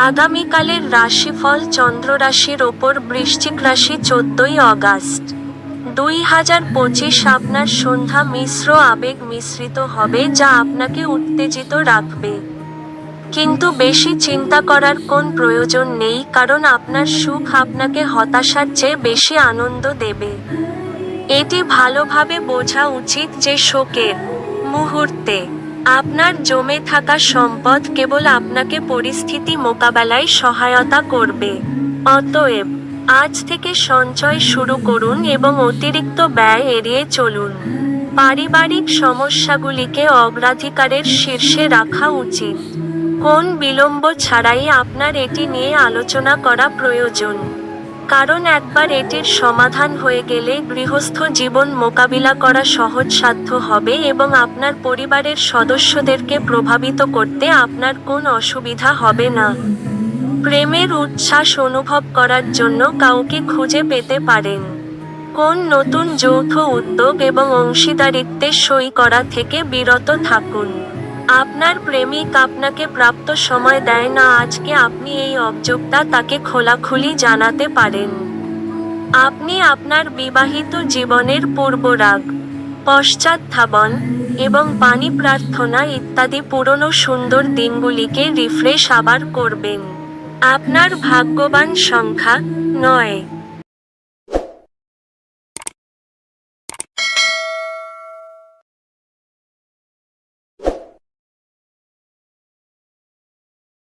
আগামীকালের রাশিফল চন্দ্র রাশির ওপর বৃশ্চিক রাশি 14ই অগাস্ট 2025। আপনার সন্ধ্যা মিশ্র আবেগ মিশ্রিত হবে যা আপনাকে উত্তেজিত রাখবে, কিন্তু বেশি চিন্তা করার কোন প্রয়োজন নেই, কারণ আপনার সুখ আপনাকে হতাশার চেয়ে বেশি আনন্দ দেবে। এটি ভালোভাবে বোঝা উচিত যে শোকের মুহূর্তে আপনার জমে থাকা সম্পদ কেবল আপনাকে পরিস্থিতি মোকাবেলায় সহায়তা করবে। অতএব আজ থেকে সঞ্চয় শুরু করুন এবং অতিরিক্ত ব্যয় এড়িয়ে চলুন। পারিবারিক সমস্যাগুলিকে অগ্রাধিকারের শীর্ষে রাখা উচিত। কোন বিলম্ব ছাড়াই আপনার এটি নিয়ে আলোচনা করা প্রয়োজন, কারণ একবার এটির সমাধান হয়ে গেলে গৃহস্থ জীবন মোকাবিলা করা সহজসাধ্য হবে এবং আপনার পরিবারের সদস্যদেরকে প্রভাবিত করতে আপনার কোনো অসুবিধা হবে না। প্রেমের উচ্ছ্বাস অনুভব করার জন্য কাউকে খুঁজে পেতে পারেন। কোন নতুন যৌথ উদ্যোগ এবং অংশীদারিত্বে সই করা থেকে বিরত থাকুন। আপনার প্রেমিক আপনাকে প্রাপ্ত সময় দেয় না, আজকে আপনি এই অভিযোগটা তাকে খোলাখুলি জানাতে পারেন। আপনি আপনার বিবাহিত জীবনের পূর্বরাগ, পশ্চাৎধাবন এবং পানি প্রার্থনা ইত্যাদি পুরনো সুন্দর দিনগুলিকে রিফ্রেশ আবার করবেন। আপনার ভাগ্যবান সংখ্যা 9।